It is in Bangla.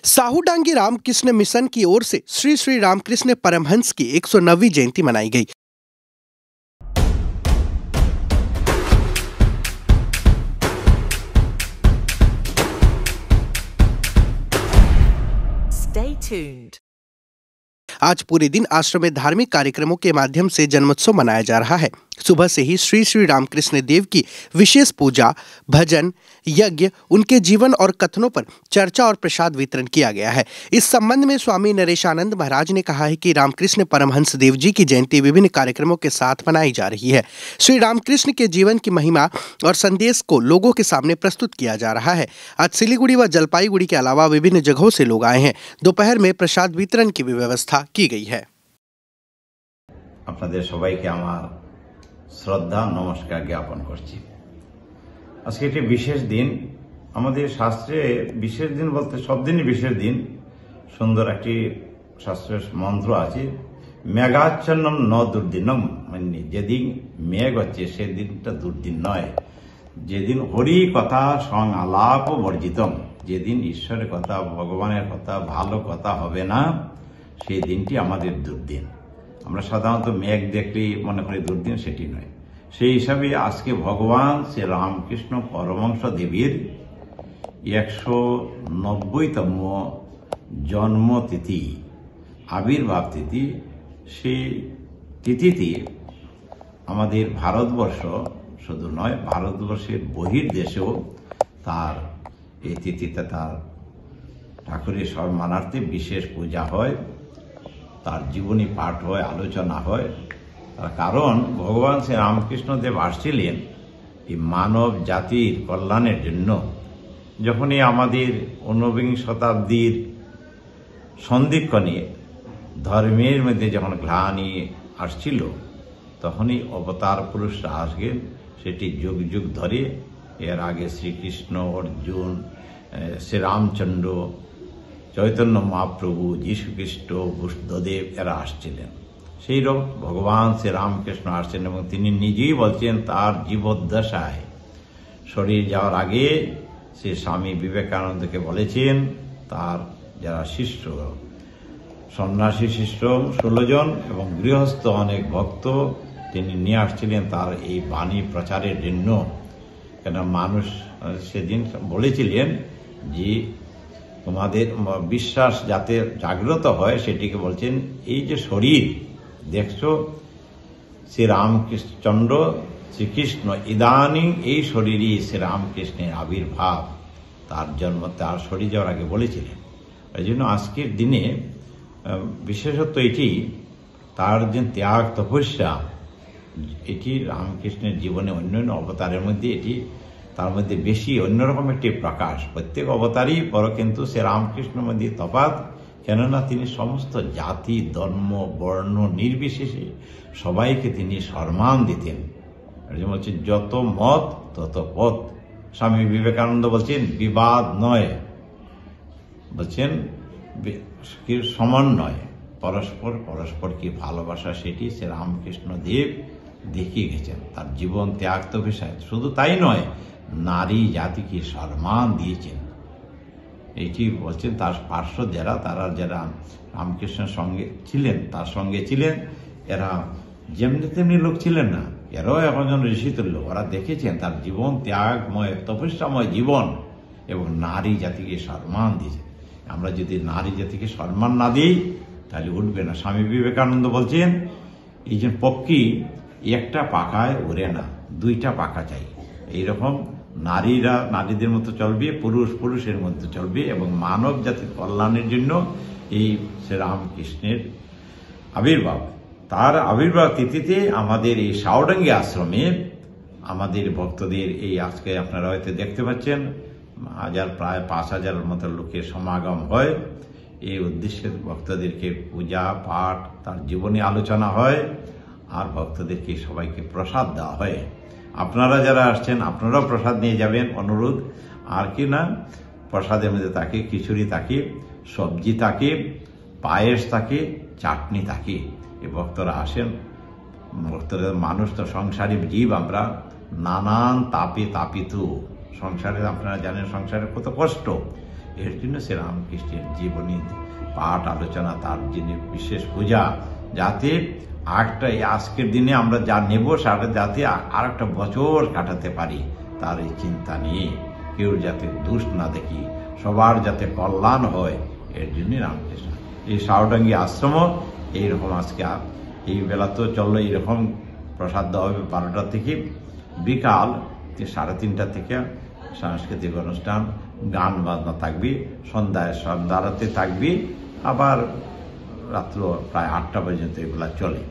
साहूडांगी रामकृष्ण मिशन की ओर से श्री श्री रामकृष्ण परमहंस की 109वीं जयंती मनाई गई। Stay tuned. आज पूरे दिन आश्रम में धार्मिक कार्यक्रमों के माध्यम से जन्मोत्सव मनाया जा रहा है। सुबह से ही श्री श्री रामकृष्ण देव की विशेष पूजा, भजन, यज्ञ, उनके जीवन और कथनों पर चर्चा और प्रसाद वितरण किया गया है। इस संबंध में स्वामी नरेशानंद महाराज ने कहा है कि रामकृष्ण परमहंस देव जी की जयंती विभिन्न कार्यक्रमों के साथ मनाई जा रही है। श्री रामकृष्ण के जीवन की महिमा और संदेश को लोगों के सामने प्रस्तुत किया जा रहा है। आज सिलीगुड़ी व जलपाईगुड़ी के अलावा विभिन्न जगहों से लोग आए हैं। दोपहर में प्रसाद वितरण की भी व्यवस्था की गई है। আপনাদের সবাইকে আমার শ্রদ্ধা নমস্কার জ্ঞাপন করছি। আজকে একটি বিশেষ দিন। আমাদের শাস্ত্রে বিশেষ দিন বলতে সব দিনই বিশেষ দিন। সুন্দর একটি শাস্ত্রের মন্ত্র আছে, মেঘাচ্ছন্নম ন দুর্দিনম, মানে যেদিন মেঘ হচ্ছে সেদিনটা দুর্দিন নয়। যেদিন হরি কথা সং আলাপ বর্জিতম, যেদিন ঈশ্বরের কথা, ভগবানের কথা, ভালো কথা হবে না, সেই দিনটি আমাদের দুর্দিন। আমরা সাধারণত মেঘ দেখলেই মনে করি দুর্দিন, সেটি নয়। সেই হিসাবে আজকে ভগবান শ্রী রামকৃষ্ণ পরমহংস দেবের 190তম জন্মতিথি, আবির্ভাব তিথি। সেই তিথিতে আমাদের ভারতবর্ষ শুধু নয়, ভারতবর্ষের বহির্দেশেও তার এই তিথিতে তার ঠাকুরের সম্মানার্থে বিশেষ পূজা হয়, তার জীবনী পাঠ হয়, আলোচনা হয়। তার কারণ ভগবান শ্রী রামকৃষ্ণ দেব আসছিলেন এই মানব জাতির কল্যাণের জন্য। যখনই আমাদের 19বিংশ শতাব্দীর সন্ধিক্ষণে ধর্মের মধ্যে যখন গ্লানি আসছিল, তখনই অবতার পুরুষরা আসবেন। সেটি যুগ যুগ ধরে, এর আগে শ্রীকৃষ্ণ, অর্জুন, শ্রীরামচন্দ্র, চৈতন্য মহাপ্রভু, যীশুখ্রিস্ট, বুদ্ধদেব এরা আসছিলেন। সেই রকম ভগবান শ্রী রামকৃষ্ণ আসছেন এবং তিনি নিজেই বলছেন তার জীবদ্দশায় শরীর যাওয়ার আগে সে স্বামী বিবেকানন্দকে বলেছেন তার যারা শিষ্য, সন্ন্যাসী শিষ্য 16 জন এবং গৃহস্থ অনেক ভক্ত তিনি নিয়ে আসছিলেন তার এই বাণী প্রচারের জন্য। কেন মানুষ সেদিন বলেছিলেন যে তোমাদের বিশ্বাস যাতে জাগ্রত হয়, সেটিকে বলছেন এই যে শরীর দেখছো, শ্রী রামকৃষ্ণচন্দ্র শ্রীকৃষ্ণ ইদানিং এই শরীরই শ্রী রামকৃষ্ণের আবির্ভাব, তার জন্ম তার শরীর যাওয়ার আগে বলেছিলেন। এই জন্য আজকের দিনে বিশেষত এটি তার যে ত্যাগ তপস্যা, এটি রামকৃষ্ণের জীবনে অন্যান্য অবতারের মধ্যে এটি তার মধ্যে বেশি অন্যরকম একটি প্রকাশ। প্রত্যেক অবতারই বড়, কিন্তু সে রামকৃষ্ণের মধ্যে তফাৎ, কেননা তিনি সমস্ত জাতি, ধর্ম, বর্ণ নির্বিশেষে সবাইকে তিনি সম্মান দিতেন। বলছে যত মত তত পথ। স্বামী বিবেকানন্দ বলছেন বিবাদ নয়, বলছেন কি সমন্বয়, পরস্পর পরস্পরকে ভালোবাসা, সেটি শ্রী রামকৃষ্ণ দেব দেখিয়ে গেছেন তার জীবন ত্যাগ তপস্যায়। শুধু তাই নয়, নারী জাতিকে সম্মান দিয়েছেন। এটি বলছেন তার পার্শ্ব যারা, তারা যারা রামকৃষ্ণের সঙ্গে ছিলেন, তার সঙ্গে ছিলেন, এরা যেমনি তেমনি লোক ছিলেন না, এরাও একজন ঋষিতুল্য। ওরা দেখেছেন তার জীবন ত্যাগময়, তপস্যাময় জীবন এবং নারী জাতিকে সম্মান দিয়েছেন। আমরা যদি নারী জাতিকে সম্মান না দিই তাহলে উঠবে না। স্বামী বিবেকানন্দ বলছেন এই যে পক্ষী একটা পাখায় উড়ে না, 2টা পাখা চাই। এইরকম নারীরা নারীদের মতো চলবে, পুরুষ পুরুষের মতো চলবে এবং মানব জাতির কল্যাণের জন্য এই শ্রীরামকৃষ্ণের আবির্ভাব। তার আবির্ভাব তিথিতে আমাদের এই সাউডাঙ্গি আশ্রমে আমাদের ভক্তদের এই আজকে আপনারা হয়তো দেখতে পাচ্ছেন প্রায় 5000 মতো লোকের সমাগম হয়। এই উদ্দেশ্যে ভক্তদেরকে পূজা পাঠ, তার জীবনী আলোচনা হয় আর ভক্তদেরকে সবাইকে প্রসাদ দেওয়া হয়। আপনারা যারা আসছেন আপনারাও প্রসাদ নিয়ে যাবেন, অনুরোধ। আর কি না, প্রসাদের মধ্যে থাকে খিচুড়ি, থাকে সবজি, থাকে পায়েস, থাকে চাটনি, থাকে। এই ভক্তরা আসেন। ভক্তরা মানুষ তো সংসারী জীব, আমরা নানান তাপে তাপিত। সংসারে আপনারা জানেন সংসারে কত কষ্ট, এর জন্য শ্রীরামকৃষ্ণের জীবনী পাঠ আলোচনা, তার যিনি বিশেষ পূজা, যাতে আজকের দিনে আমরা যা নেব সেটা যাতে আর একটা বছর কাটাতে পারি, তার এই চিন্তা নিয়ে কেউ যাতে দোষ না দেখি, সবার যাতে কল্যাণ হয়, এর জন্যই রামকৃষ্ণ এই সাউডাঙ্গি আশ্রম এইরকম আজকে এই বেলা তো চললো, এইরকম প্রসাদ দেওয়া হবে 12টা থেকে, বিকাল 3:30 থেকে সাংস্কৃতিক অনুষ্ঠান, গান বাজনা থাকবে, সন্ধ্যা আরতি থাকবে, আবার রাত্র প্রায় 8টা পর্যন্ত এগুলা চলে।